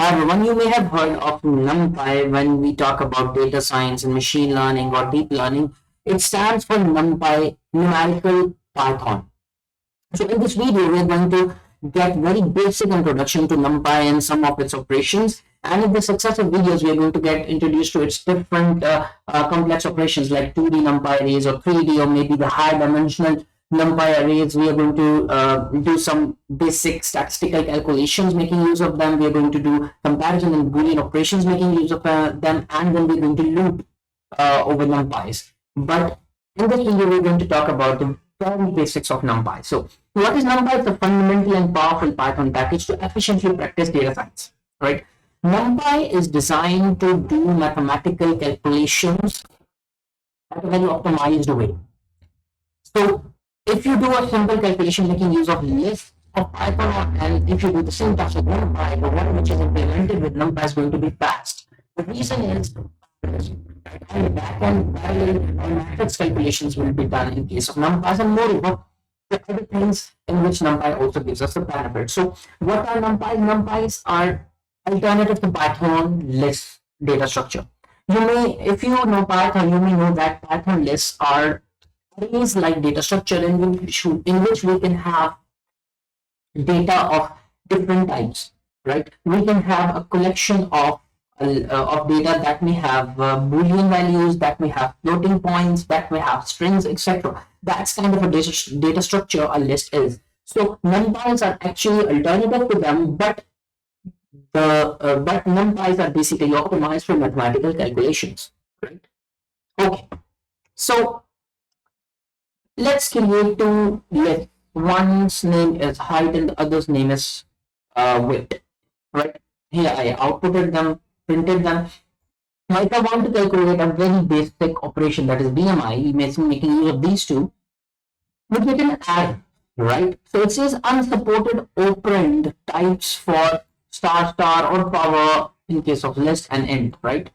Hi everyone, you may have heard of Numpy when we talk about data science and machine learning or deep learning. It stands for Numpy Numerical Python. So in this video, we're going to get very basic introduction to Numpy and some of its operations. And in the successive videos, we are going to get introduced to its different complex operations like 2D Numpy arrays or 3D or maybe the higher dimensional Numpy arrays. We are going to do some basic statistical calculations making use of them. We are going to do comparison and Boolean operations making use of them. And then we're going to loop over NumPys. But in this video, we're going to talk about the very basics of NumPy. So what is NumPy? It's a fundamental and powerful Python package to efficiently practice data science, right? NumPy is designed to do mathematical calculations at a very optimized way. So if you do a simple calculation making use of lists of Python, and if you do the same task with NumPy, the one which is implemented with NumPy is going to be fast. The reason is on the back end, parallel or matrix calculations will be done in case of NumPy, and moreover, the other things in which NumPy also gives us the benefit. So what are NumPy? NumPys are alternative to Python list data structure. You may, if you know Python, you may know that Python lists are arrays like data structure in which we can have data of different types, right? We can have a collection of data that may have Boolean values, that may have floating points, that may have strings, etc. That's kind of a data structure a list is. So NumPys are actually alternative to them, but NumPys are basically optimized for mathematical calculations, right? Okay, so let's create two lists. One's name is height and the other's name is width, right? Here I outputted them, printed them. Now if I want to calculate a very basic operation, that is BMI, making use of these two, we get an add, right? So it says unsupported operand types for star or power in case of list and int, right?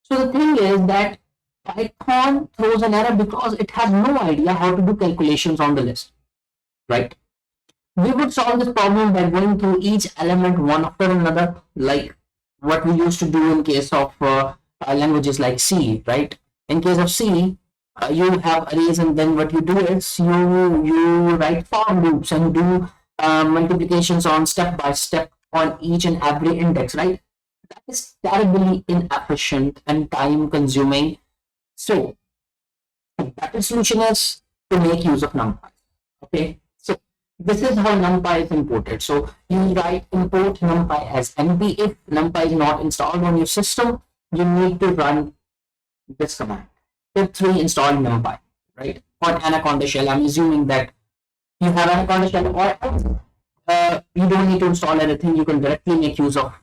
So the thing is that Python throws an error because it has no idea how to do calculations on the list, right? We would solve this problem by going through each element one after another, like what we used to do in case of languages like C, right? In case of C, you have arrays, and then what you do is you write for loops and do multiplications on step by step on each and every index, right? That is terribly inefficient and time consuming. So the better solution is to make use of NumPy. Okay, so this is how NumPy is imported. So you write import NumPy as NP. If NumPy is not installed on your system, you need to run this command. Pip3 install NumPy, right? On Anaconda shell. I'm assuming that you have Anaconda shell, or you don't need to install anything. You can directly make use of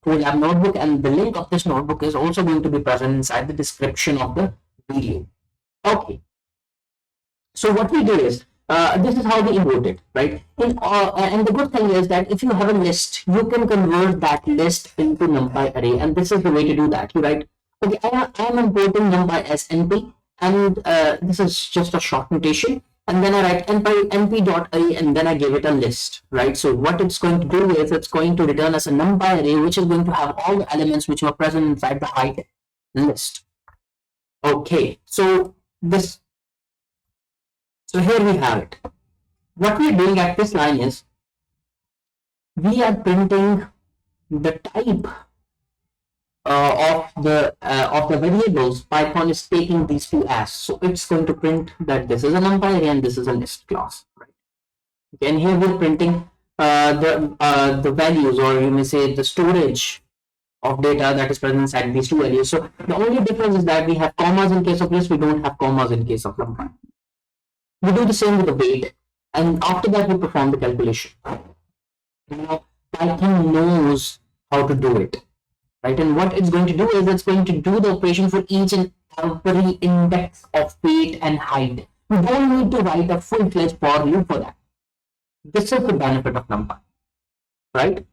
Colab notebook, and the link of this notebook is also going to be present inside the description of the video. Okay, so what we do is this is how we import it, right? And the good thing is that if you have a list, you can convert that list into NumPy array, and this is the way to do that. You write, okay, I am importing NumPy as NP, and this is just a short notation. And then I write np.array, and then I give it a list, right? So what it's going to do is it's going to return us a NumPy array, which is going to have all the elements which were present inside the height list. Okay, so here we have it. What we are doing at this line is we are printing the type of the variables Python is taking these two as. So it's going to print that this is a NumPy array and this is a list class, right? Okay, and here we're printing the values, or you may say the storage of data that is present inside these two values. So the only difference is that we have commas in case of list, we don't have commas in case of NumPy. We do the same with the weight, and after that we perform the calculation. Now Python knows how to do it, right? And what it's going to do is it's going to do the operation for each and every index of weight and height. We don't need to write a full-fledged for loop for that. This is the benefit of NumPy, right?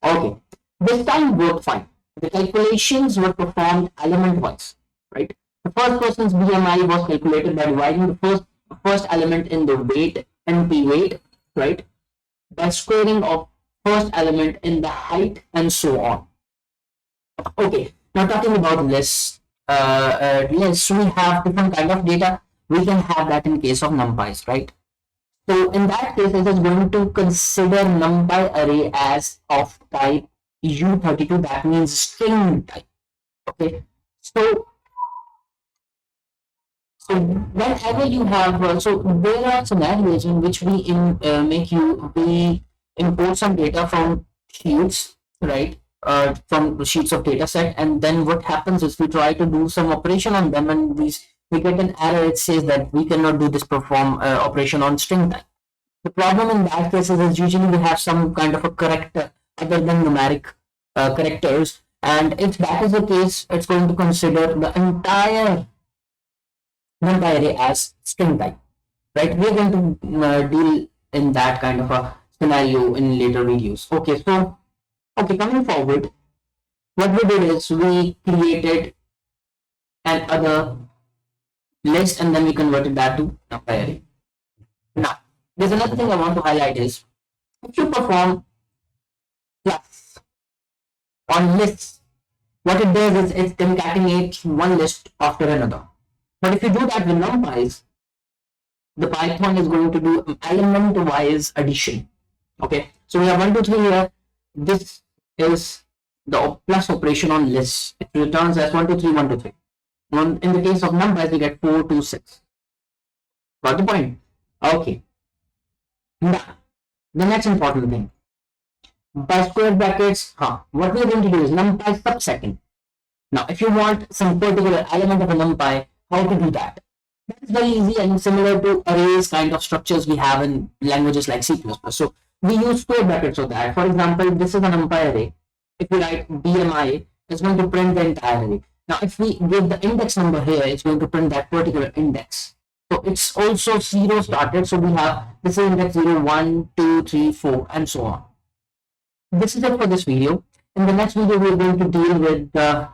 Okay, this time worked fine. The calculations were performed element-wise, right? The first person's BMI was calculated by dividing the first element in the weight, NP weight, right? By squaring of first element in the height, and so on. Okay, now talking about lists. Lists, we have different kind of data. We can have that in case of numpys, right? So in that case, it is going to consider numpy array as of type U32. That means string type. Okay. So whenever you have, so there are scenarios in which we import some data from sheets, right? From the sheets of data set, and then what happens is we try to do some operation on them, and we get an error. It says that we cannot do this perform operation on string type. The problem in that case is usually we have some kind of a character other than numeric characters, and if that is the case, it's going to consider the entire numpy array as string type, right? We're going to deal in that kind of a scenario in later videos. Okay, coming forward, what we did is we created an other list and then we converted that to numpy array. Now, there's another thing I want to highlight is if you perform plus on lists, what it does is it concatenates one list after another. But if you do that with numpys, the Python is going to do element-wise addition. Okay, so we have 1, 2, 3 here. This is the plus operation on lists. It returns as 1, 2, 3, 1, 2, 3. In the case of numpys, we get 4, 2, 6. Got the point? Okay. Now, the next important thing. By square brackets, what we are going to do is numpy subsecond. Now, if you want some particular element of a numpy, how to do that? That is very easy and similar to arrays kind of structures we have in languages like C++. So we use square brackets for that. For example, this is a numpy array. If we write BMI, it's going to print the entire array. Now, if we give the index number here, it's going to print that particular index. So it's also 0 started. So we have this is index 0, 1, 2, 3, 4, and so on. This is it for this video. In the next video, we're going to deal with the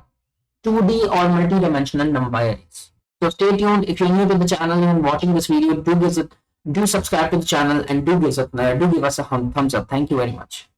2D or multi-dimensional numpy arrays. So stay tuned. If you're new to the channel and watching this video, do subscribe to the channel and do give us a thumbs up. Thank you very much.